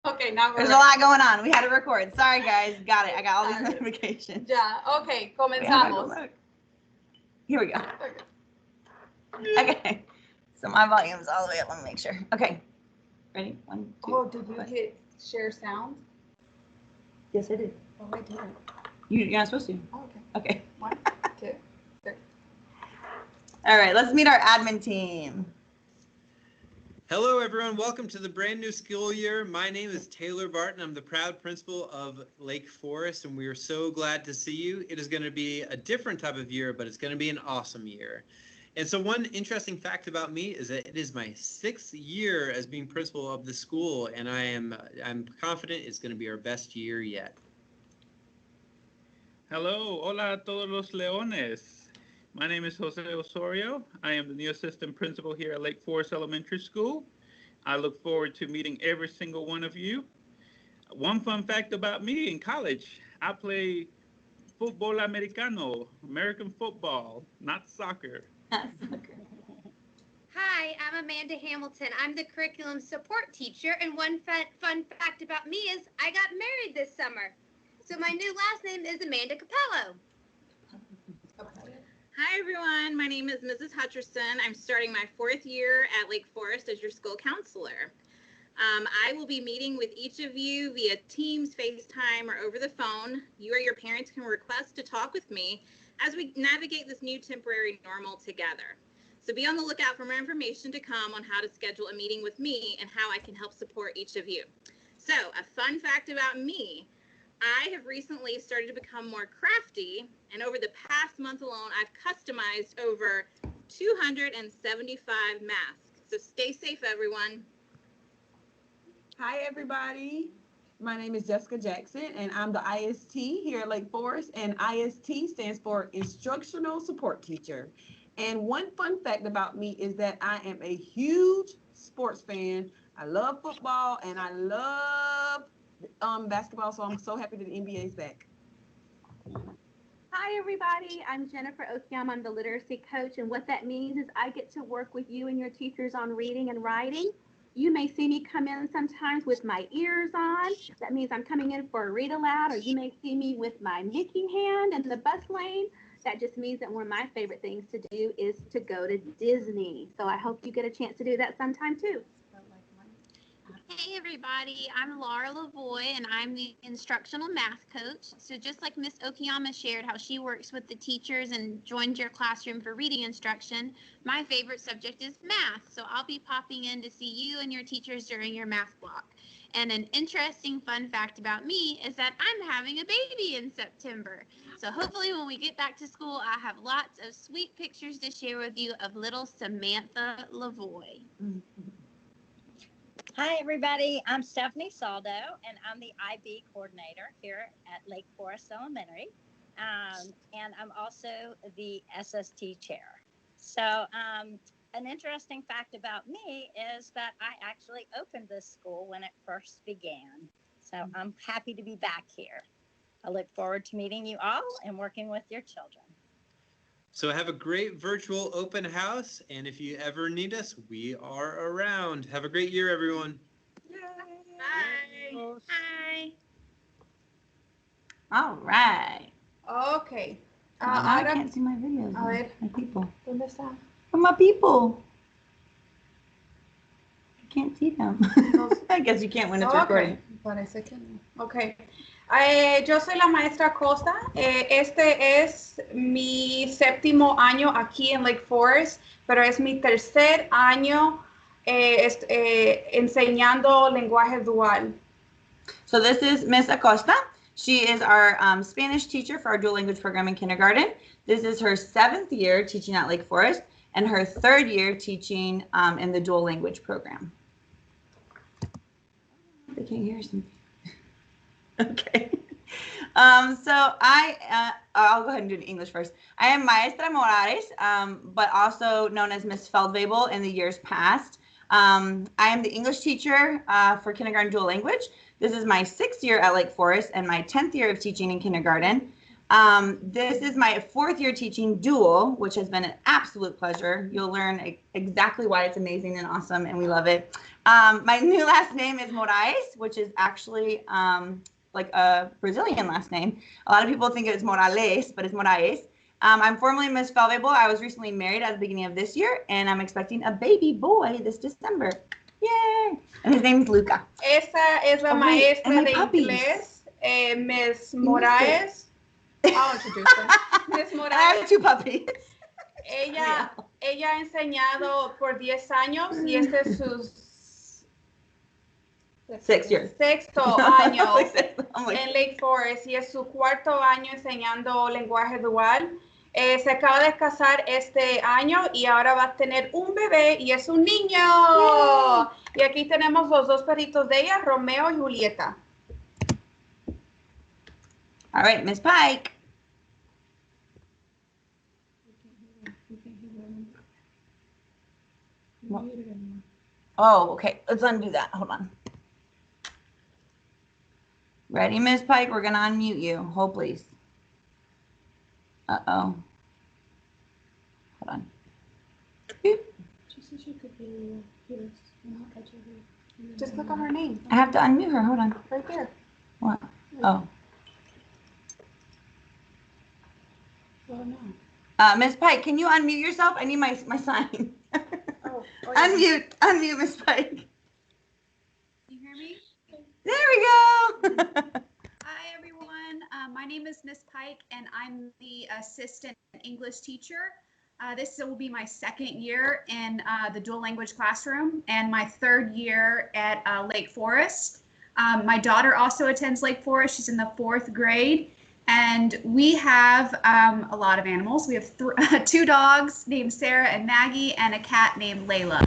Okay, now there's a lot going on. We had to record. Sorry, guys. Got it. I got all these notifications. Ya, ok, comenzamos. Here we go. Okay. So my volume's all the way up. Let me make sure. Okay. Ready? 1, 2. Oh, did you hit share sound? Yes, I did. Oh, I didn't. You're not supposed to. Oh, okay. Okay. 1, 2, 3. All right. Let's meet our admin team. Hello, everyone. Welcome to the brand new school year. My name is Taylor Barton. I'm the proud principal of Lake Forest, and we are so glad to see you. It is going to be a different type of year, but it's going to be an awesome year. And so one interesting fact about me is that it is my 6th year as being principal of the school, and I'm confident it's going to be our best year yet. Hello, hola a todos los leones. My name is Jose Osorio. I am the new assistant principal here at Lake Forest Elementary School. I look forward to meeting every single one of you. One fun fact about me in college, I play football americano, American football, not soccer. Hi, I'm Amanda Hamilton. I'm the curriculum support teacher, and one fun fact about me is I got married this summer. So my new last name is Amanda Capello. Hi, everyone. My name is Mrs. Hutcherson. I'm starting my 4th year at Lake Forest as your school counselor. I will be meeting with each of you via Teams, FaceTime, or over the phone. You or your parents can request to talk with me as we navigate this new temporary normal together. So be on the lookout for more information to come on how to schedule a meeting with me and how I can help support each of you. So a fun fact about me, I have recently started to become more crafty, and over the past month alone, I've customized over 275 masks. So stay safe, everyone. Hi, everybody. My name is Jessica Jackson, and I'm the IST here at Lake Forest, and IST stands for Instructional Support Teacher. And one fun fact about me is that I am a huge sports fan. I love football, and I love basketball, so I'm so happy that the NBA is back. Hi, everybody. I'm Jennifer Okiam. I'm the literacy coach, and what that means is I get to work with you and your teachers on reading and writing. You may see me come in sometimes with my ears on. That means I'm coming in for a read aloud, or you may see me with my Mickey hand in the bus lane. That just means that one of my favorite things to do is to go to Disney. So I hope you get a chance to do that sometime too. Hey everybody, I'm Laura Lavoie and I'm the instructional math coach. So just like Miss Okiyama shared how she works with the teachers and joined your classroom for reading instruction, my favorite subject is math. So I'll be popping in to see you and your teachers during your math block. And an interesting fun fact about me is that I'm having a baby in September. So hopefully when we get back to school, I have lots of sweet pictures to share with you of little Samantha Lavoie. Hi, everybody. I'm Stephanie Saldo, and I'm the IB coordinator here at Lake Forest Elementary. And I'm also the SST chair. So an interesting fact about me is that I actually opened this school when it first began. So I'm happy to be back here. I look forward to meeting you all and working with your children. So have a great virtual open house, and if you ever need us, we are around. Have a great year, everyone. Yay. Bye. Bye. All right. Okay. I can't see my videos. A ver. My people. ¿Dónde está? Oh, my people. I can't see them. I guess you can't when it's recording. Parece que no. Okay. Yo soy la maestra Acosta. Este es mi 7º año aquí en Lake Forest, pero es mi 3er año enseñando lenguaje dual. So this is Miss Acosta. She is our Spanish teacher for our dual language program in kindergarten. This is her 7th year teaching at Lake Forest and her 3rd year teaching in the dual language program. They can't hear something. Okay. So I'll go ahead and do it in English first. I am Maestra Moraes, but also known as Miss Feldvebel in the years past. I am the English teacher for kindergarten dual language. This is my 6th year at Lake Forest and my 10th year of teaching in kindergarten. This is my 4th year teaching dual, which has been an absolute pleasure. You'll learn exactly why it's amazing and awesome, and we love it. My new last name is Moraes, which is actually like a Brazilian last name. A lot of people think it's Morales, but it's Moraes. I'm formerly Miss Feldvebel. I was recently married at the beginning of this year, and I'm expecting a baby boy this December. Yay! And his name's Luca. Esa es la maestra de inglés, Miss Moraes. I'll introduce her. Miss Moraes. I have 2 puppies. Ella ha enseñado por 10 años y este es su 6 years. sexto año en Lake Forest y es su 4º año enseñando lenguaje dual. Se acaba de casar este año y ahora va a tener un bebé y es un niño. Yay. Y aquí tenemos los 2 perritos de ella, Romeo y Julieta. All right, Miss Pike. Oh, okay. Let's undo that. Hold on. Ready, Miss Pike? We're going to unmute you. Hold, please. Uh-oh. Hold on. Boop. She said she could hear us. Just click on her name. I have to unmute her. Hold on. Right there. What? Oh. Oh, no. Miss Pike, can you unmute yourself? I need my sign. Oh, yeah. Unmute, Miss Pike. Can you hear me? There we go. Hi, everyone. My name is Miss Pike, and I'm the assistant English teacher. This will be my 2nd year in the dual language classroom and my 3rd year at Lake Forest. My daughter also attends Lake Forest. She's in the 4th grade. And we have a lot of animals. We have 2 dogs named Sarah and Maggie and a cat named Layla.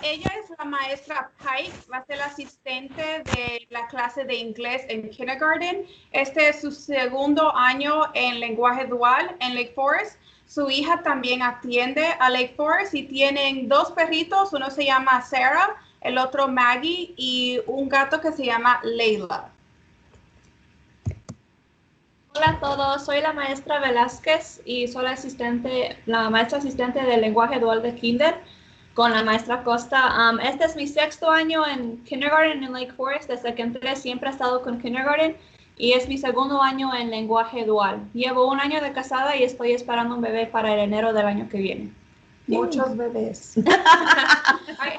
Ella es la maestra Pike, va a ser la asistente de la clase de inglés en kindergarten. Este es su 2º año en lenguaje dual en Lake Forest. Su hija también atiende a Lake Forest y tienen 2 perritos. Uno se llama Sarah, el otro Maggie y un gato que se llama Layla. Hola a todos, soy la maestra Velazquez y soy la maestra asistente del lenguaje dual de Kinder con la maestra Acosta. Este es mi 6º año en kindergarten en Lake Forest. Desde que entré siempre he estado con kindergarten y es mi 2º año en lenguaje dual. Llevo 1 año de casada y estoy esperando un bebé para el enero del año que viene. Muchos bebés.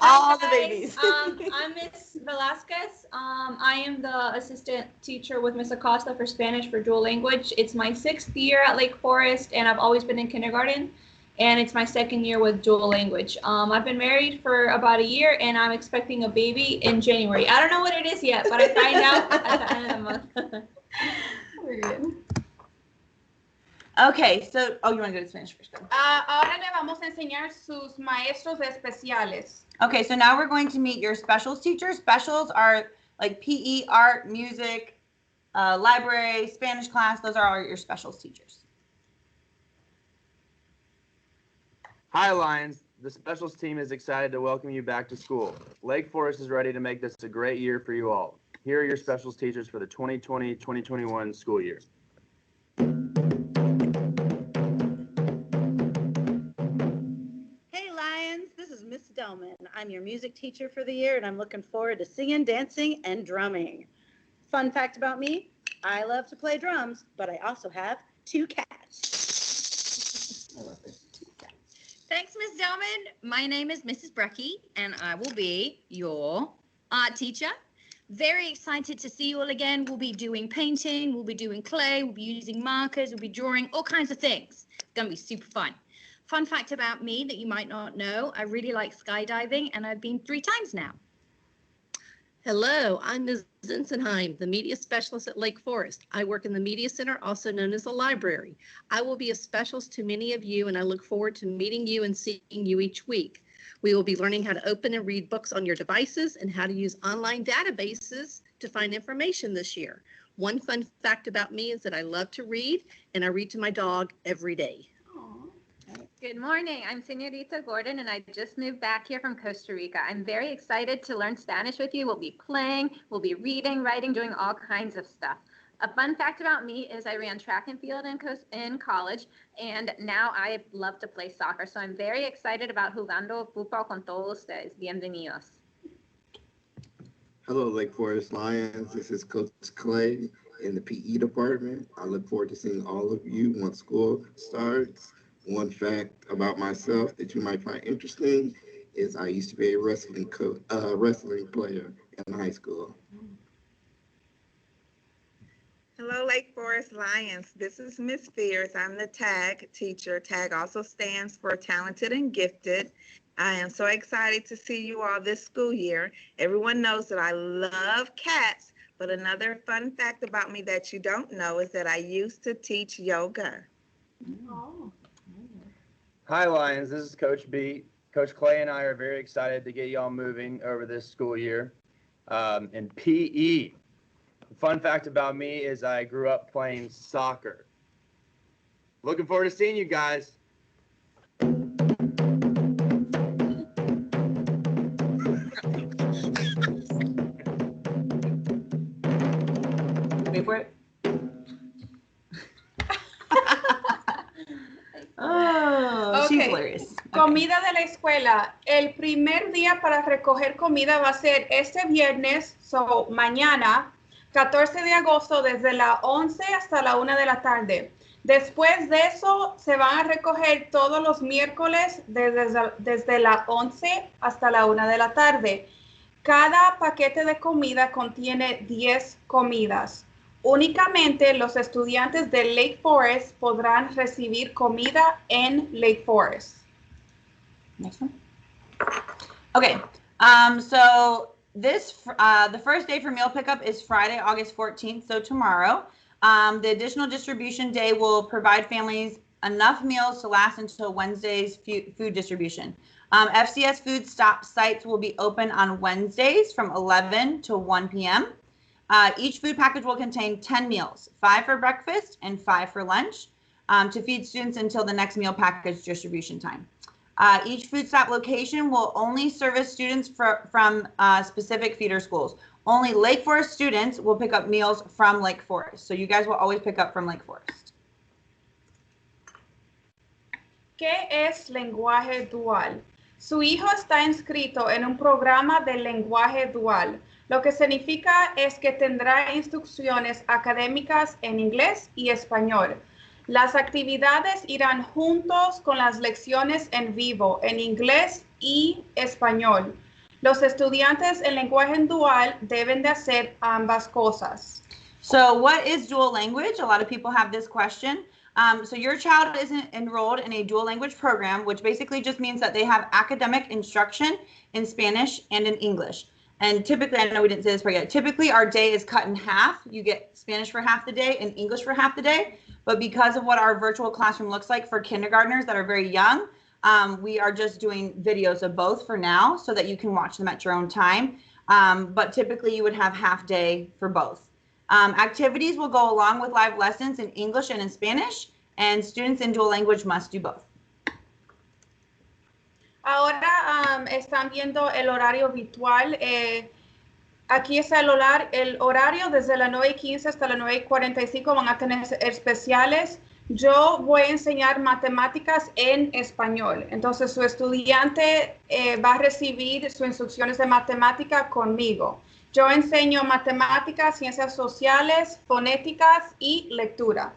All the babies. I'm Miss Velazquez. I am the assistant teacher with Miss Acosta for Spanish for dual language. It's my 6th year at Lake Forest, and I've always been in kindergarten, and it's my 2nd year with dual language. I've been married for about a year, and I'm expecting a baby in January. I don't know what it is yet, but I find out at the end of the month. Muy bien. Okay, so, you want to go to Spanish first? Ahora le vamos a enseñar sus maestros especiales. Okay, so now we're going to meet your specials teachers. Specials are like PE, art, music, library, Spanish class. Those are all your specials teachers. Hi, Lions. The specials team is excited to welcome you back to school. Lake Forest is ready to make this a great year for you all. Here are your specials teachers for the 2020-2021 school year. Hey Lions, this is Miss Delman. I'm your music teacher for the year and I'm looking forward to singing, dancing, and drumming. Fun fact about me, I love to play drums, but I also have 2 cats. I love this. Thanks, Miss Delman. My name is Mrs. Brecky, and I will be your art teacher. Very excited to see you all again. We'll be doing painting, we'll be doing clay, we'll be using markers, we'll be drawing all kinds of things. It's going to be super fun. Fun fact about me that you might not know, I really like skydiving, and I've been 3 times now. Hello, I'm Ms. Zinsenheim, the media specialist at Lake Forest. I work in the media center, also known as the library. I will be a specialist to many of you, and I look forward to meeting you and seeing you each week. We will be learning how to open and read books on your devices and how to use online databases to find information this year. One fun fact about me is that I love to read, and I read to my dog every day. Good morning. I'm Senorita Gordon, and I just moved back here from Costa Rica. I'm very excited to learn Spanish with you. We'll be playing, we'll be reading, writing, doing all kinds of stuff. A fun fact about me is I ran track and field in college, and now I love to play soccer. So I'm very excited about jugando fútbol con todos ustedes. Bienvenidos. Hello, Lake Forest Lions. This is Coach Clay in the PE department. I look forward to seeing all of you once school starts. One fact about myself that you might find interesting is I used to be a wrestling player in high school. Hello, Lake Forest Lions. This is Miss Fears. I'm the TAG teacher. TAG also stands for Talented and Gifted. I am so excited to see you all this school year. Everyone knows that I love cats, but another fun fact about me that you don't know is that I used to teach yoga. Oh. Hi, Lions. This is Coach B. Coach Clay and I are very excited to get y'all moving over this school year. In PE, fun fact about me is I grew up playing soccer. Looking forward to seeing you guys. Wait for it. Oh, she's Okay. hilarious. Comida de la escuela. El primer día para recoger comida va a ser este viernes, so mañana, 14 de agosto, desde las 11 hasta la 1 de la tarde. Después de eso, se van a recoger todos los miércoles desde las 11 hasta la 1 de la tarde. Cada paquete de comida contiene 10 comidas. Únicamente los estudiantes de Lake Forest podrán recibir comida en Lake Forest. Next one. Okay, so this the first day for meal pickup is Friday, August 14th, so tomorrow. The additional distribution day will provide families enough meals to last until Wednesday's food distribution. FCS food stop sites will be open on Wednesdays from 11 to 1 p.m. Each food package will contain 10 meals, 5 for breakfast and 5 for lunch, to feed students until the next meal package distribution time. Each food stop location will only service students from specific feeder schools. Only Lake Forest students will pick up meals from Lake Forest. So you guys will always pick up from Lake Forest. ¿Qué es lenguaje dual? Su hijo está inscrito en un programa de lenguaje dual. Lo que significa es que tendrá instrucciones académicas en inglés y español. Las actividades irán juntos con las lecciones en vivo en inglés y español. Los estudiantes en lenguaje dual deben de hacer ambas cosas. So what is dual language? A lot of people have this question. So your child is enrolled in a dual language program, which basically just means that they have academic instruction in Spanish and in English. And typically, I know we didn't say this part yet, typically our day is cut in half. You get Spanish for half the day and English for half the day. But because of what our virtual classroom looks like for kindergartners that are very young, we are just doing videos of both for now so that you can watch them at your own time. But typically you would have half day for both. Activities will go along with live lessons in English and in Spanish, and students in dual language must do both. Ahora están viendo el horario virtual. Aquí está el horario desde las 9:15 hasta las 9:45. Van a tener especiales. Yo voy a enseñar matemáticas en español. Entonces, su estudiante va a recibir sus instrucciones de matemática conmigo. Yo enseño matemáticas, ciencias sociales, fonéticas y lectura.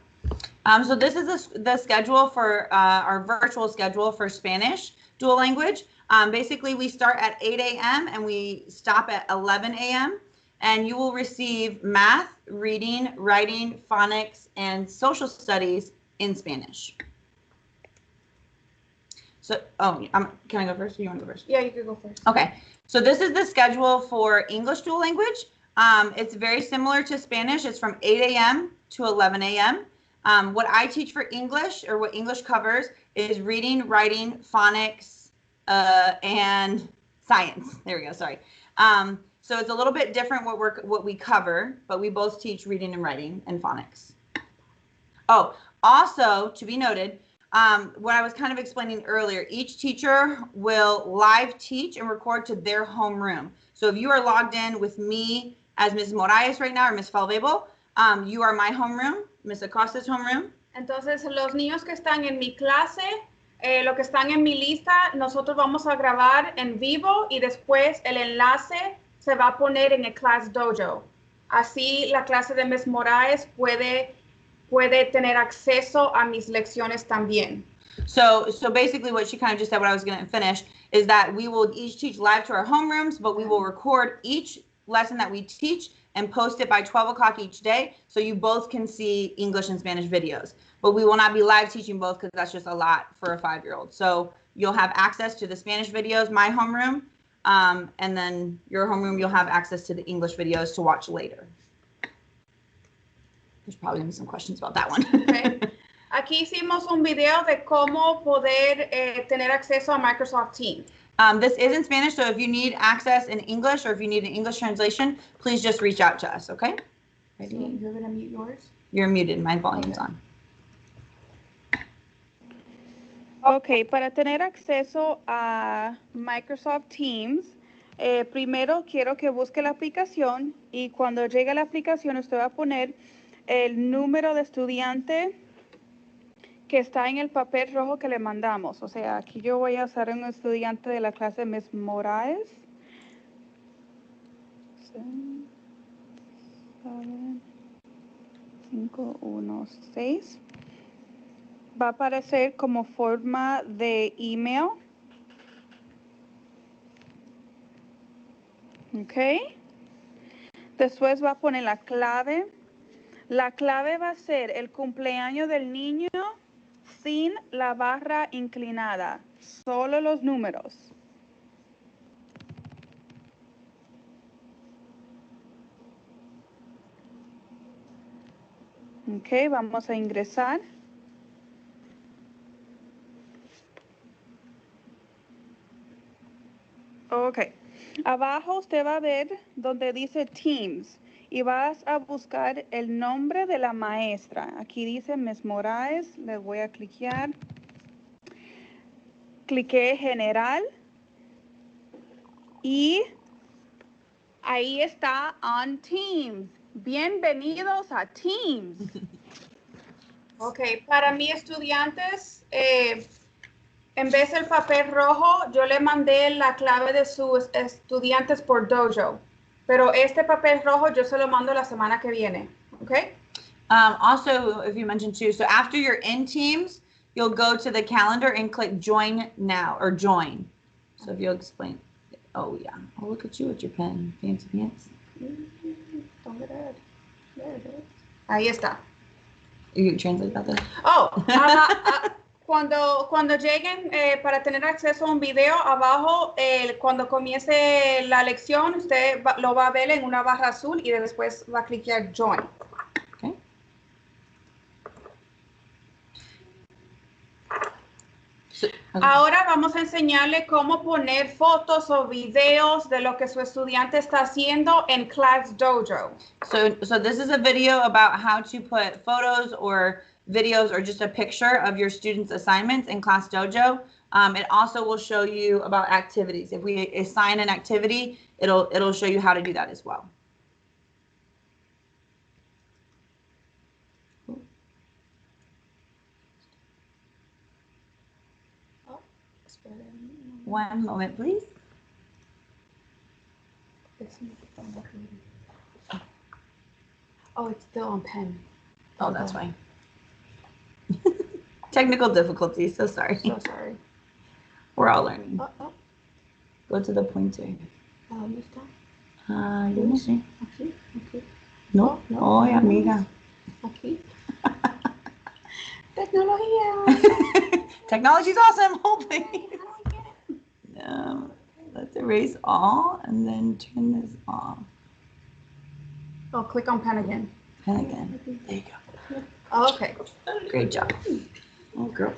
So this is the schedule for our virtual schedule for Spanish dual language. Basically, we start at 8 a.m. and we stop at 11 a.m. And you will receive math, reading, writing, phonics, and social studies in Spanish. So, can I go first? Or you want to go first? Yeah, you can go first. Okay. So this is the schedule for English dual language. It's very similar to Spanish. It's from 8 a.m. to 11 a.m. What I teach for English, or what English covers, is reading, writing, phonics, and science. There we go. Sorry. So it's a little bit different what we cover, but we both teach reading and writing and phonics. Oh, also to be noted, what I was kind of explaining earlier, each teacher will live teach and record to their homeroom. So if you are logged in with me as Ms. Moraes right now, or Ms. Feldvebel, You are my homeroom, Miss Acosta's homeroom. Entonces, los niños que están en mi clase, los que están en mi lista, nosotros vamos a grabar en vivo y después el enlace se va a poner en el Class Dojo. Así la clase de Miss Moraes puede tener acceso a mis lecciones también. So basically what she kind of just said, what I was going to finish, is that we will each teach live to our homerooms, but we will record each lesson that we teach and post it by 12 o'clock each day, so you both can see English and Spanish videos. But we will not be live teaching both because that's just a lot for a 5-year-old. So you'll have access to the Spanish videos, my homeroom, and then your homeroom, you'll have access to the English videos to watch later. There's probably going to be some questions about that one. Okay. Aquí hicimos un video de cómo poder tener acceso a Microsoft Teams. This is in Spanish, so if you need access in English or if you need an English translation, please just reach out to us, okay? Ready? So you're going to mute yours? You're muted. My volume's on. Ok, para tener acceso a Microsoft Teams, primero quiero que busque la aplicación y cuando llegue a la aplicación usted va a poner el número de estudiante que está en el papel rojo que le mandamos. O sea, aquí yo voy a usar un estudiante de la clase Miss Moraes. 516. Va a aparecer como forma de email. Ok. Después va a poner la clave. La clave va a ser el cumpleaños del niño sin la barra inclinada, solo los números. Ok, vamos a ingresar. Ok, abajo usted va a ver donde dice Teams y vas a buscar el nombre de la maestra. Aquí dice Miss Moraes, le voy a cliquear. Cliqué general y ahí está on Teams. Bienvenidos a Teams. Ok, para mis estudiantes, en vez del papel rojo, yo le mandé la clave de sus estudiantes por Dojo. Pero este papel rojo yo se lo mando la semana que viene. Okay? Also, if you mentioned too, so after you're in Teams, you'll go to the calendar and click join now or join. So if you'll explain. Oh, yeah. Oh, look at you with your pen. Fancy pants. Don't get it. There it is. Ahí está. You can translate that then? Oh, cuando lleguen para tener acceso a un video, abajo, cuando comience la lección, usted lo va a ver en una barra azul y después va a clicar Join. Okay. Ahora vamos a enseñarle cómo poner fotos o videos de lo que su estudiante está haciendo en Class Dojo. So this is a video about how to put photos or videos or just a picture of your students' assignments in Class Dojo. It also will show you about activities. If we assign an activity, it'll show you how to do that as well. One moment, please. Oh, it's still on pen. Oh, that's fine. Technical difficulties, so sorry. So sorry. We're all learning. Go to the pointer. Yo no sé. Aquí, aquí. No, no, amiga. Aquí. Tecnología. Technology's awesome. Hold please. No, let's erase all and then turn this off. Oh, click on pen again. Pen again. There you go. Oh, okay. Great job. Oh, girl.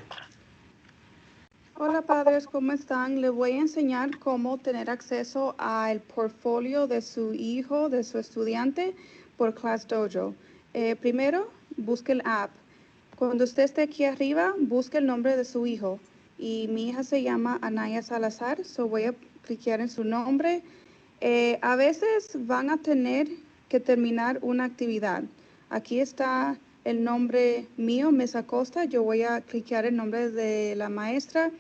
Hola padres, ¿cómo están? Les voy a enseñar cómo tener acceso al portfolio de su hijo, de su estudiante por Class Dojo. Primero, busque el app. Cuando usted esté aquí arriba, busque el nombre de su hijo. Y mi hija se llama Anaya Salazar, so voy a clicar en su nombre. A veces van a tener que terminar una actividad. Aquí está el nombre mío, Miss Acosta. Yo voy a clicar el nombre de la maestra.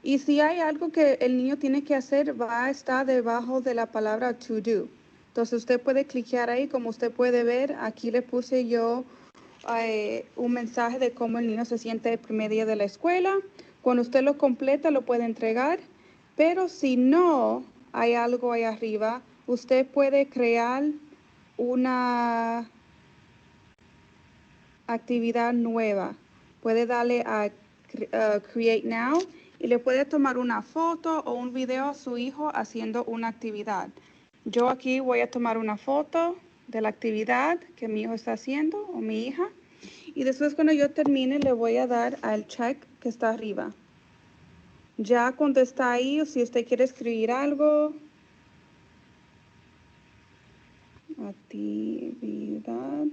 Y si hay algo que el niño tiene que hacer, va a estar debajo de la palabra to do. Entonces usted puede clicar ahí, como usted puede ver, aquí le puse yo un mensaje de cómo el niño se siente el primer día de la escuela. Cuando usted lo completa, lo puede entregar. Pero si no hay algo ahí arriba, usted puede crear una actividad nueva. Puede darle a Create Now y le puede tomar una foto o un video a su hijo haciendo una actividad. Yo aquí voy a tomar una foto de la actividad que mi hijo está haciendo o mi hija. Y después cuando yo termine le voy a dar al check que está arriba. Ya cuando está ahí, o si usted quiere escribir algo, actividad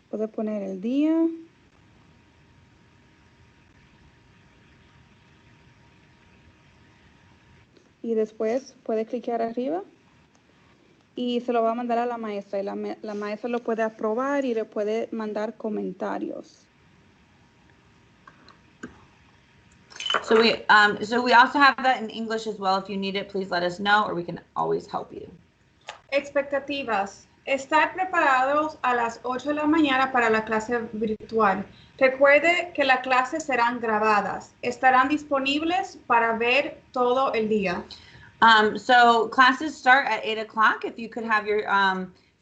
puede poner el día. Y después puede clicar arriba y se lo va a mandar a la maestra. Y la maestra lo puede aprobar y le puede mandar comentarios. So we also have that in English as well. If you need it, please let us know, or we can always help you. Expectativas. Estar preparados a las 8 de la mañana para la clase virtual. Recuerde que las clases serán grabadas. Estarán disponibles para ver todo el día. So classes start at 8 o'clock. If you could have your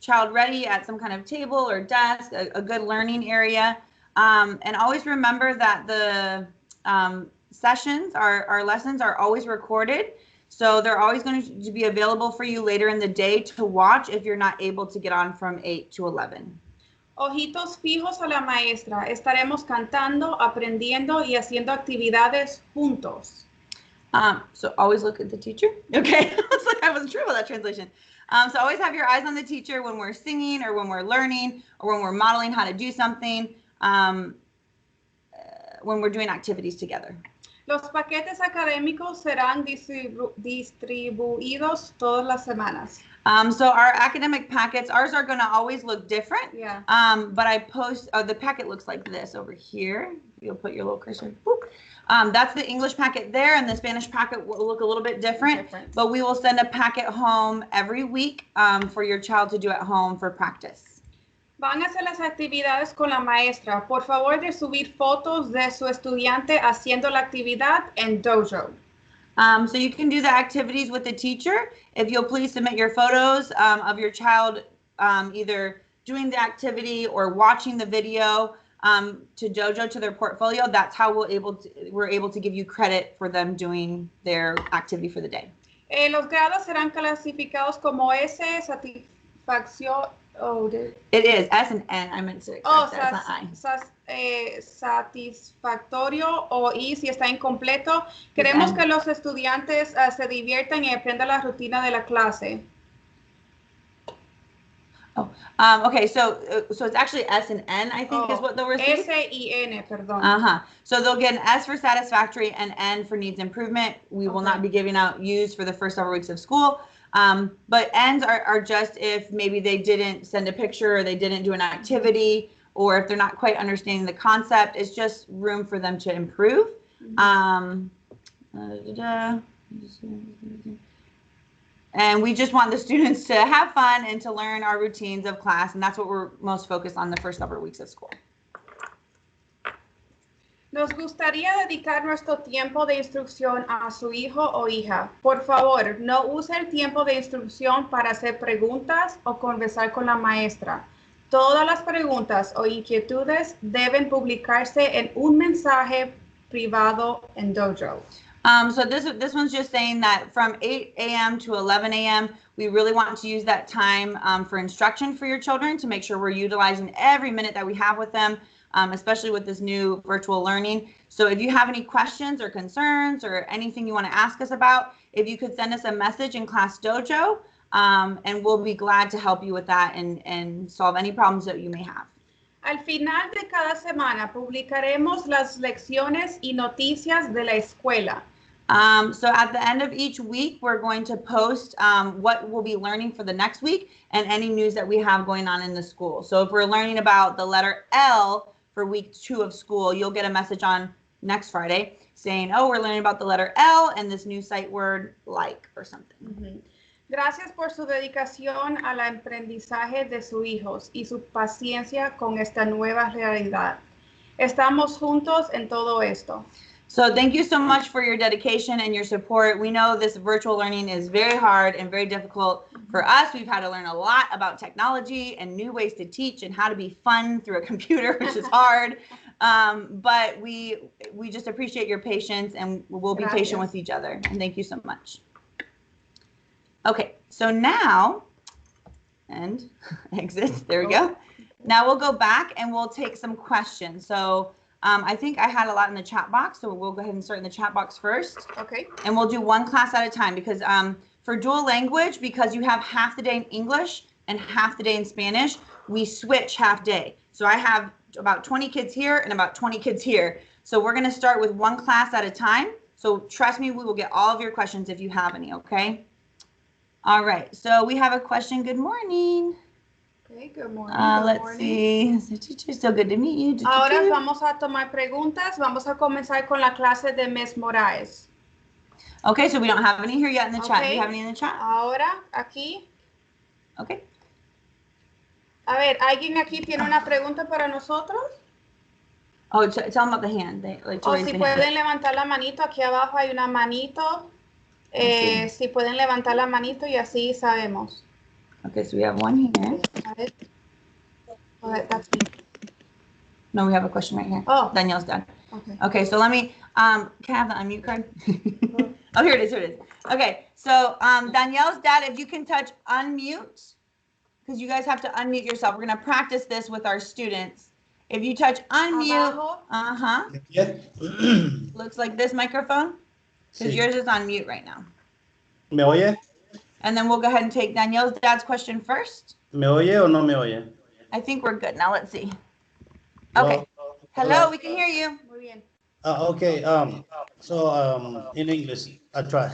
child ready at some kind of table or desk, a good learning area. And always remember that the sessions, our lessons are always recorded. So they're always going to be available for you later in the day to watch if you're not able to get on from 8 to 11. Ojitos fijos a la maestra. Estaremos cantando, aprendiendo y haciendo actividades juntos. So always look at the teacher. Okay, I wasn't sure about that translation. So always have your eyes on the teacher when we're singing or when we're learning or when we're modeling how to do something, when we're doing activities together. Los paquetes académicos serán distribuidos todas las semanas. So our academic packets, ours are going to always look different. Yeah. But I post, the packet looks like this over here. You'll put your little cursor. Boop. That's the English packet there, and the Spanish packet will look a little bit different. But we will send a packet home every week for your child to do at home for practice. Van a hacer las actividades con la maestra. Por favor, de subir fotos de su estudiante haciendo la actividad en Dojo. So you can do the activities with the teacher. If you'll please submit your photos of your child either doing the activity or watching the video to Dojo, to their portfolio. That's how we're able to give you credit for them doing their activity for the day. Los grados serán clasificados como S, satisfacción. It is S and N. I meant to correct that. It's not I. Satisfactorio o I si está incompleto. Queremos que los estudiantes se diviertan y aprendan la rutina de la clase. Okay, so it's actually S and N, I think, is what they'll receive. S-I-N, perdón. So they'll get an S for satisfactory and N for needs improvement. We will not be giving out U's for the first several weeks of school. But N's are just if maybe they didn't send a picture or they didn't do an activity, or if they're not quite understanding the concept. It's just room for them to improve. And we just want the students to have fun and to learn our routines of class. And that's what we're most focused on the first several weeks of school. Nos gustaría dedicar nuestro tiempo de instrucción a su hijo o hija. Por favor, no use el tiempo de instrucción para hacer preguntas o conversar con la maestra. Todas las preguntas o inquietudes deben publicarse en un mensaje privado en Dojo. So this one's just saying that from 8 a.m. to 11 a.m., we really want to use that time for instruction for your children to make sure we're utilizing every minute that we have with them, especially with this new virtual learning. So if you have any questions or concerns or anything you want to ask us about, if you could send us a message in Class Dojo, and we'll be glad to help you with that and solve any problems that you may have. Al final de cada semana publicaremos las lecciones y noticias de la escuela. So at the end of each week, we're going to post what we'll be learning for the next week and any news that we have going on in the school. So if we're learning about the letter L for week 2 of school, you'll get a message on next Friday saying, oh, we're learning about the letter L and this new sight word like or something. Gracias por su dedicación al aprendizaje de sus hijos y su paciencia con esta nueva realidad. Estamos juntos en todo esto. So thank you so much for your dedication and your support. We know this virtual learning is very hard and very difficult for us. We've had to learn a lot about technology and new ways to teach and how to be fun through a computer, which is hard. But we just appreciate your patience and we'll be patient with each other. And thank you so much. Okay, so now, and exit, there we go. Now we'll go back and we'll take some questions. So I think I had a lot in the chat box, so we'll go ahead and start in the chat box first. Okay. And we'll do one class at a time because for dual language, because you have half the day in English and half the day in Spanish, we switch half day. So I have about 20 kids here and about 20 kids here. So we're going to start with one class at a time. So trust me, we will get all of your questions if you have any, okay? All right, so we have a question. Good morning. Okay, good morning. Let's see. So good to meet you. Ahora vamos a tomar preguntas. Vamos a comenzar con la clase de Miss Moraes. Okay, so we don't have any here yet in the chat. Do you have any in the chat? Ahora, aquí. Okay. A ver, ¿alguien aquí tiene una pregunta para nosotros? Oh, tell them about the hand. O si pueden levantar la manito, aquí abajo hay una manito. Si pueden levantar la manito y así sabemos. Okay, so we have one here. That's me. No, we have a question right here. Oh. Danielle's done. Okay. Okay, so let me, can I have the unmute card? Oh, here it is, here it is. Okay, so Danielle's dad, if you can touch unmute, because you guys have to unmute yourself. We're going to practice this with our students. If you touch unmute, looks like this microphone, because yours is on mute right now. ¿Me oye? And then we'll go ahead and take Danielle's dad's question first. ¿Me oye o no me oye? I think we're good. Now let's see. Okay. Hello, we can hear you. Muy bien. Okay. So in English, I try.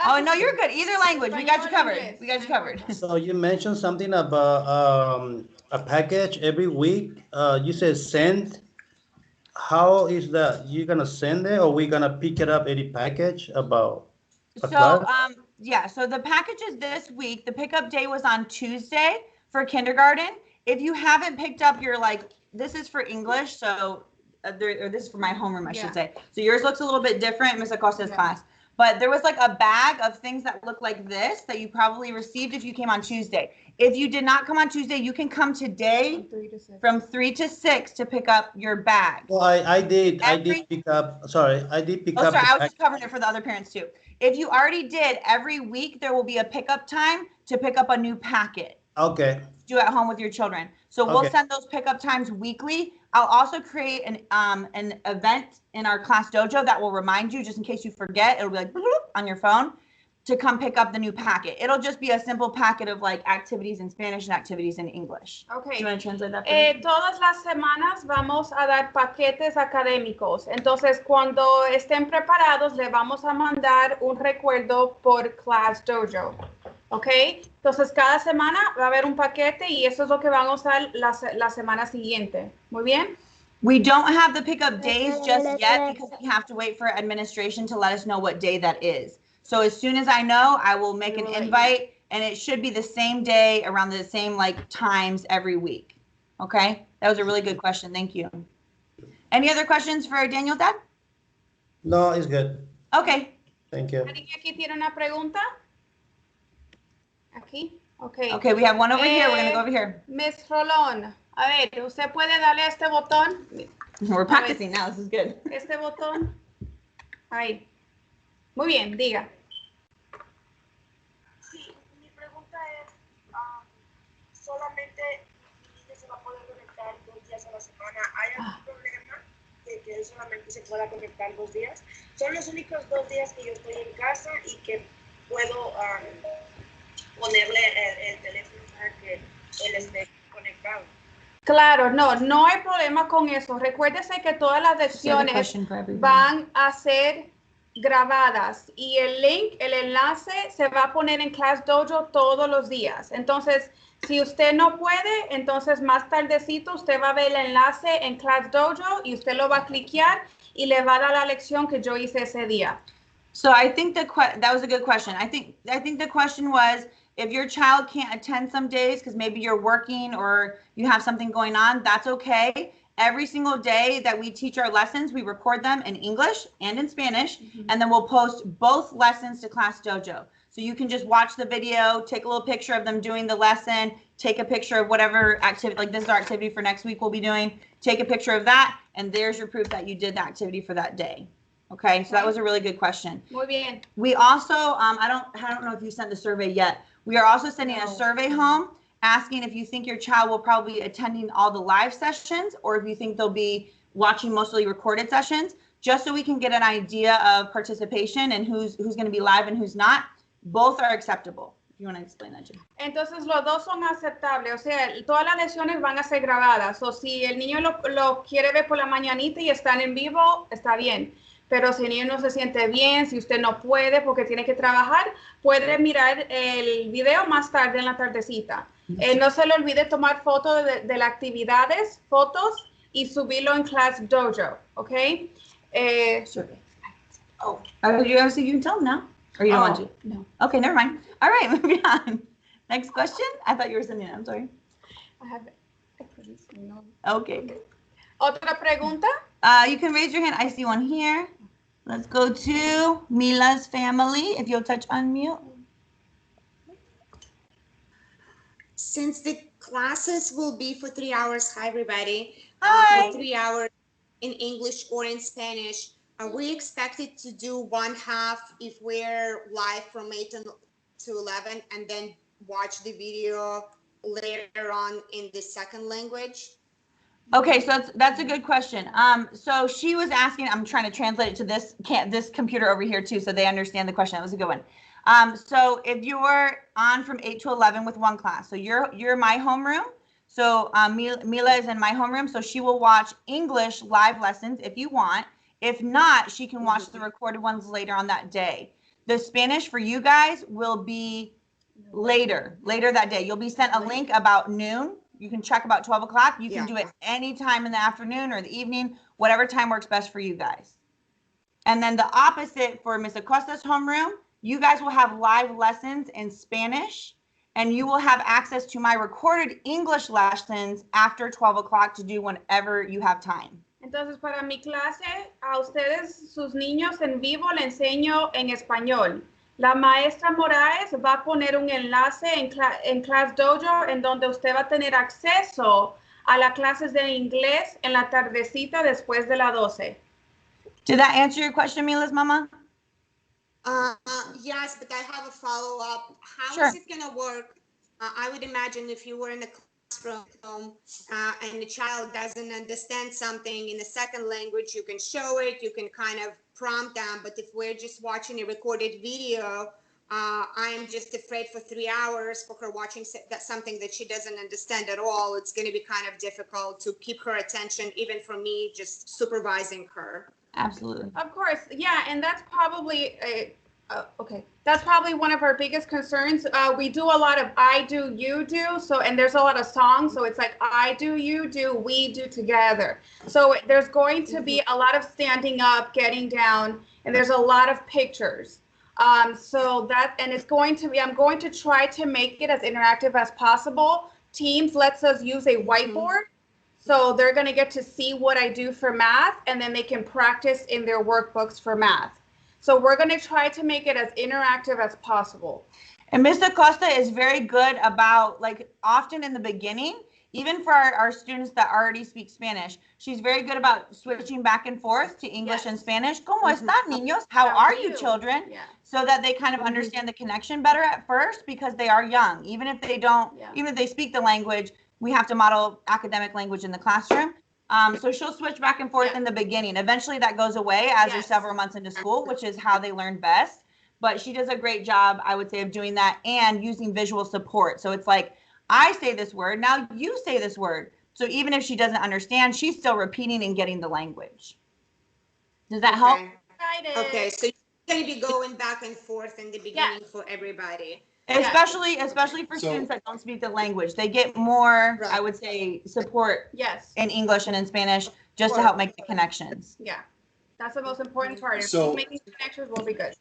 Oh no, you're good. Either language, we got you covered. We got you covered. So you mentioned something about a package every week. You said send. How is that? You gonna send it, or we gonna pick it up any package about? So yeah, so the packages this week, the pickup day was on Tuesday for kindergarten. If you haven't picked up your, this is for English, so or this is for my homeroom, I should say. So yours looks a little bit different, Miss Acosta's class. But there was a bag of things that look like this that you probably received if you came on Tuesday. If you did not come on Tuesday, you can come today from 3 to 6 to pick up your bag. Well, I did pick up. Sorry, I did pick up. Oh, sorry, I was just covering it for the other parents too. If you already did, every week there will be a pickup time to pick up a new packet. Okay. Do at home with your children. So we'll send those pickup times weekly. I'll also create an event in our class dojo that will remind you, just in case you forget. It'll be like bloop on your phone to come pick up the new packet. It'll just be a simple packet of activities in Spanish and activities in English. Okay. Do you want to translate that for me? Todas las semanas vamos a dar paquetes académicos. Entonces, cuando estén preparados, le vamos a mandar un recuerdo por Class Dojo. ¿Ok? Entonces, cada semana va a haber un paquete y eso es lo que van a usar la semana siguiente. Muy bien. We don't have the pickup days just yet because we have to wait for administration to let us know what day that is. So as soon as I know, I will make an invite, and it should be the same day around the same times every week. Okay? That was a really good question. Thank you. Any other questions for Daniel's dad? No, it's good. Okay. Thank you. ¿Alguien aquí tiene una pregunta? Aquí. Okay. Okay, we have one over here. We're going to go over here. Miss Rolón, a ver, ¿usted puede darle este botón? We're practicing now. This is good. Este botón. Ahí. Muy bien, diga. Sí, mi pregunta es, solamente mi niño se va a poder conectar 2 días a la semana. ¿Hay algún problema de que él solamente se pueda conectar 2 días? Son los únicos 2 días que yo estoy en casa y que puedo ponerle el teléfono para que él esté conectado. Claro, no hay problema con eso. Recuérdese que todas las lecciones van a ser grabadas y el link, el enlace se va a poner en Class Dojo todos los días. Entonces, si usted no puede, entonces más tardecito usted va a ver el enlace en Class Dojo y usted lo va a cliquear y le va a dar la lección que yo hice ese día. So I think that was a good question. I think the question was, if your child can't attend some days because maybe you're working or you have something going on, that's okay. Every single day that we teach our lessons, we record them in English and in Spanish, and then we'll post both lessons to Class Dojo. So you can just watch the video, take a little picture of them doing the lesson, take a picture of whatever activity, like this is our activity for next week we'll be doing, take a picture of that, and there's your proof that you did the activity for that day. Okay, so that was a really good question. Muy bien. We also, I don't know if you sent the survey yet. We are also sending a survey home asking if you think your child will probably be attending all the live sessions or if you think they'll be watching mostly recorded sessions, just so we can get an idea of participation and who's going to be live and who's not. Both are acceptable. You want to explain that, Jim? Entonces, los dos son aceptables. O sea, todas las lesiones van a ser grabadas. O si el niño lo quiere ver por la mañanita y están en vivo, está bien. Pero si el niño no se siente bien, si usted no puede porque tiene que trabajar, puede mirar el video más tarde en la tardecita. No se le olvide tomar fotos de las actividades, fotos, y subirlo en Class Dojo, ¿ok? Oh, you can tell them now? Or you don't want to? No. Okay, never mind. All right, moving on. Next question? I thought you were sending it. I'm sorry. I have it. Okay. ¿Otra pregunta? You can raise your hand. I see one here. Let's go to Mila's family. If you'll touch unmute. Since the classes will be for 3 hours, hi everybody. Hi. 3 hours in English or in Spanish. Are we expected to do one half if we're live from 8 to 11 and then watch the video later on in the second language? Okay, so that's a good question. So she was asking, I'm trying to translate it to this computer over here too, so they understand the question. That was a good one. So if you're on from 8 to 11 with one class, so you're my homeroom. So Mila is in my homeroom, so she will watch English live lessons if you want. If not, she can watch the recorded ones later on that day. The Spanish for you guys will be later that day. You'll be sent a link about noon. You can check about 12 o'clock. You can do it anytime in the afternoon or the evening, whatever time works best for you guys. And then the opposite for Miss Acosta's homeroom, you guys will have live lessons in Spanish, and you will have access to my recorded English lessons after 12 o'clock to do whenever you have time. Entonces, para mi clase, a ustedes, sus niños en vivo, le enseño en español. La maestra Moraes va a poner un enlace en Class Dojo en donde usted va a tener acceso a las clases de inglés en la tardecita después de las 12. Did that answer your question, Mila's mama? Yes, but I have a follow-up. How is it going to work? I would imagine if you were in a classroom and the child doesn't understand something in the second language, you can show it, you can kind of prompt them. But if we're just watching a recorded video, I'm just afraid for 3 hours for her watching something that she doesn't understand at all. It's going to be kind of difficult to keep her attention, even for me, just supervising her. Absolutely. Of course, yeah, and that's probably that's probably one of our biggest concerns. We do a lot of I do, you do, and there's a lot of songs, so it's like I do, you do, we do together. So there's going to be a lot of standing up, getting down, and there's a lot of pictures. And it's going to be, I'm going to try to make it as interactive as possible. Teams lets us use a whiteboard. So they're going to get to see what I do for math, and then they can practice in their workbooks for math. So we're going to try to make it as interactive as possible. And Ms. Acosta is very good about, like, often in the beginning, even for our students that already speak Spanish, she's very good about switching back and forth to English and Spanish. ¿Cómo están, niños? How are you, children? Yeah. So that they kind of understand the connection better at first, because they are young. Even if they don't, even if they speak the language, we have to model academic language in the classroom. So she'll switch back and forth in the beginning. Eventually that goes away as you're several months into school, which is how they learn best. But she does a great job, I would say, of doing that and using visual support. So it's like, I say this word, now you say this word. So even if she doesn't understand, she's still repeating and getting the language. Does that help? Okay, so going to be going back and forth in the beginning for everybody. Especially for students that don't speak the language. They get more, I would say, support in English and in Spanish just to help make the connections. Yeah, that's the most important part. If So- making connections will be good.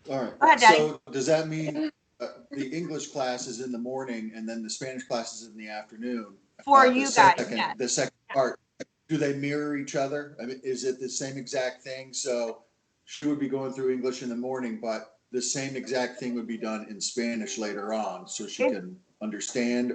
All right. Go ahead, Daddy. So does that mean the English class is in the morning and then the Spanish class is in the afternoon? For The you guys, second- yes. The second part, do they mirror each other? I mean, is it the same exact thing? So she would be going through English in the morning, but the same exact thing would be done in Spanish later on, so she can understand.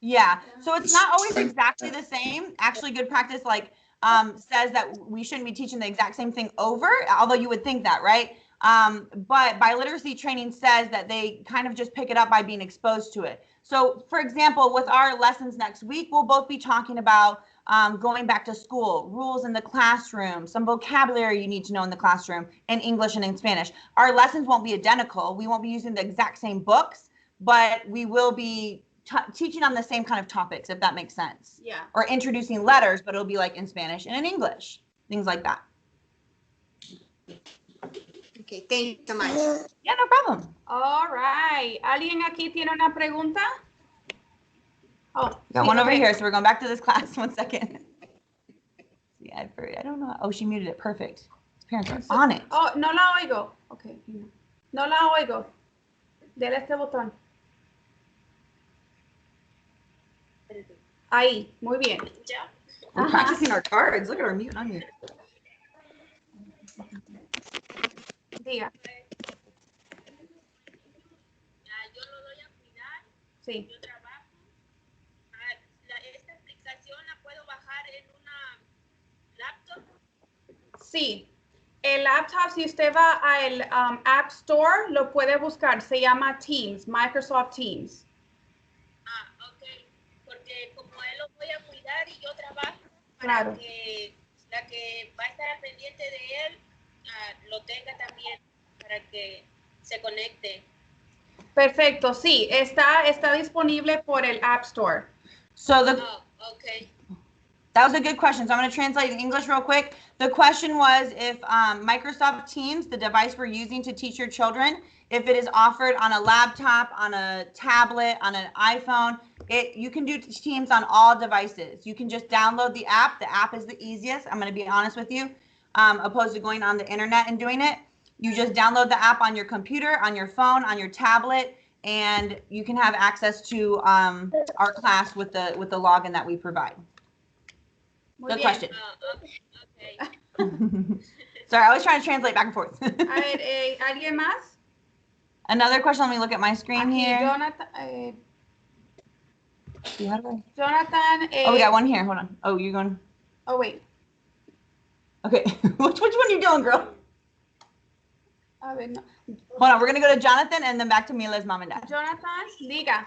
Yeah, so it's not always exactly the same. Actually, good practice says that we shouldn't be teaching the exact same thing over, although you would think that, right? But biliteracy training says that they kind of just pick it up by being exposed to it. So, for example, with our lessons next week, we'll both be talking about going back to school, rules in the classroom, some vocabulary you need to know in the classroom in English and in Spanish. Our lessons won't be identical. We won't be using the exact same books, but we will be teaching on the same kind of topics, if that makes sense. Yeah. Or introducing letters, but it'll be like in Spanish and in English, things like that. Okay, thank you so much. Yeah, no problem. All right. ¿Alguien aquí tiene una pregunta? Oh, Got one over here, so we're going back to this class. 1 second. See, I don't know. Oh, she muted it. Perfect. Parents are on it. Oh, no la oigo. Okay. No la oigo. Dele este botón. Ahí. Muy bien. We're practicing our cards. Look at our mute on here. Diga. Sí. ¿Esta aplicación la puedo bajar en una laptop? Sí. El laptop, si usted va al App Store, lo puede buscar. Se llama Teams, Microsoft Teams. Ah, ok. Porque como él lo voy a cuidar y yo trabajo Claro. para que la que va a estar al pendiente de él lo tenga también para que se conecte. Perfecto, sí. Está disponible por el App Store. So the Okay. That was a good question. So I'm going to translate in English real quick. The question was if Microsoft Teams, the device we're using to teach your children, if it is offered on a laptop, on a tablet, on an iPhone, you can do Teams on all devices. You can just download the app. The app is the easiest. I'm going to be honest with you, opposed to going on the internet and doing it. You just download the app on your computer, on your phone, on your tablet, and you can have access to our class with the login that we provide. Good question. Okay. Sorry, I was trying to translate back and forth. ¿Alguien más? Another question. Let me look at my screen here. Jonathan. Jonathan. Oh, we got one here. Hold on. Oh, you're going. Oh, wait. Okay. which one are you doing, girl? A ver, no. Hold on. We're gonna go to Jonathan and then back to Mila's mom and dad. Jonathan, diga.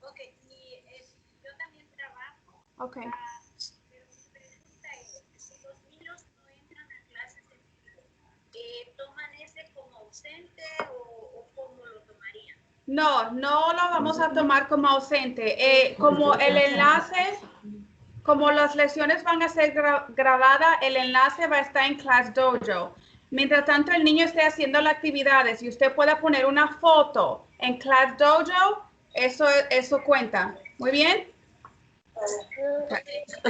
Okay. Yo también trabajo. Okay. Pero mi pregunta es, si los niños no entran a clases en vivo, ¿toman ese como ausente o cómo lo tomarían? No lo vamos a tomar como ausente. Como el enlace, como las lecciones van a ser grabadas, el enlace va a estar en Class Dojo. Mientras tanto, el niño esté haciendo las actividades y usted pueda poner una foto en Class Dojo, eso cuenta. Muy bien.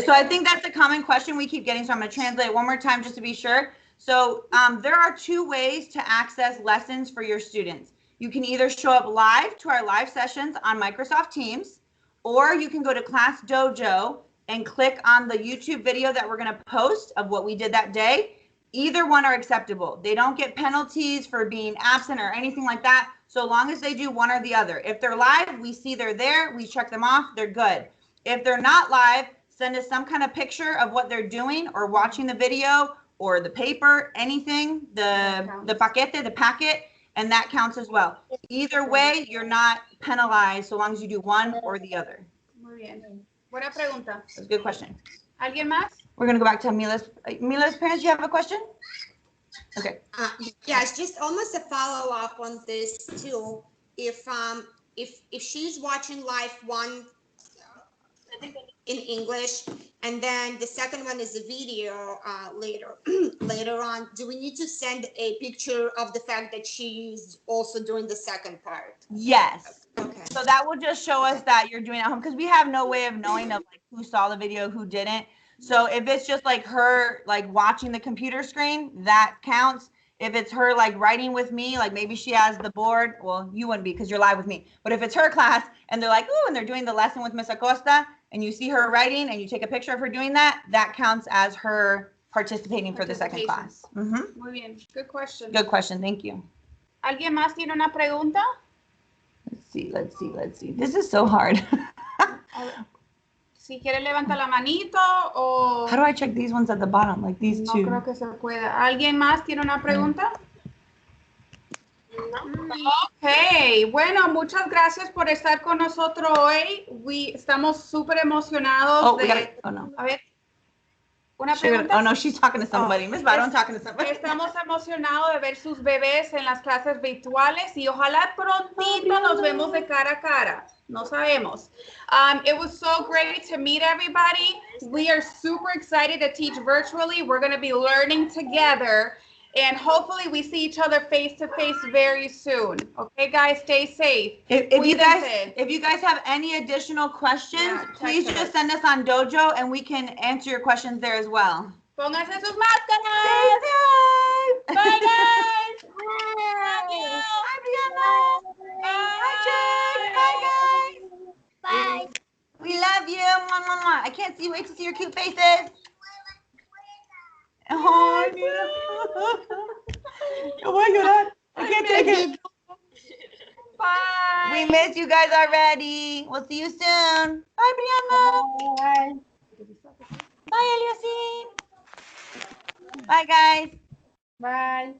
So I think that's a common question we keep getting, so I'm going to translate it one more time just to be sure. So there are two ways to access lessons for your students. You can either show up live to our live sessions on Microsoft Teams, or you can go to Class Dojo and click on the YouTube video that we're going to post of what we did that day. Either one are acceptable. They don't get penalties for being absent or anything like that, so long as they do one or the other. If they're live, we see they're there, we check them off, they're good. If they're not live, send us some kind of picture of what they're doing or watching the video or the paper, anything, the packet, and that counts as well. Either way, you're not penalized so long as you do one or the other. Muy bien. Buena pregunta. That's a good question. ¿Alguien más? We're going to go back to Mila's parents. You have a question? Okay. Yes, just almost a follow-up on this too. If she's watching live one in English And then the second one is a video later on. Do we need to send a picture of the fact that she's also doing the second part? Yes. Okay. So that will just show us that you're doing it at home, because we have no way of knowing of like who saw the video, who didn't. So if it's just like her like watching the computer screen, that counts. If it's her like writing with me, like maybe she has the board, well, you wouldn't be because you're live with me. But if it's her class and they're like, ooh, and they're doing the lesson with Miss Acosta, and you see her writing and you take a picture of her doing that, that counts as her participating for the second class. Muy bien. Good question. Good question. Thank you. ¿Alguien más tiene una pregunta? Let's see. This is so hard. Si quiere levanta la manito o... How do I check these ones at the bottom? Like these No two? creo que se pueda. ¿Alguien más tiene una pregunta? Ok, bueno, muchas gracias por estar con nosotros hoy. Estamos súper emocionados A ver, una pregunta. Oh no, she's talking to somebody. Miss Barton talking to somebody. Estamos emocionados de ver sus bebés en las clases virtuales y ojalá prontito nos vemos de cara a cara. No sabemos. It was so great to meet everybody. We are super excited to teach virtually. We're going to be learning together. And hopefully we see each other face to face very soon. Okay, guys, stay safe. If you guys have any additional questions, please just send us on Dojo and we can answer your questions there as well. Pónganse sus máscaras. Stay safe. Bye, guys. Love you. Hi, Brianna. Hi, Jake. Bye, guys. Bye. We love you. Mwah, mwah, mwah. I can't wait to see your cute faces. Oh, my God. I can't take it. Bye. We miss you guys already. We'll see you soon. Bye, Brianna. Bye. Bye, Eliosine. Bye, guys. Bye.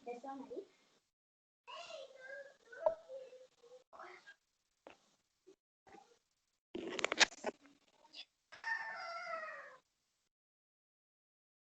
¿Están ahí?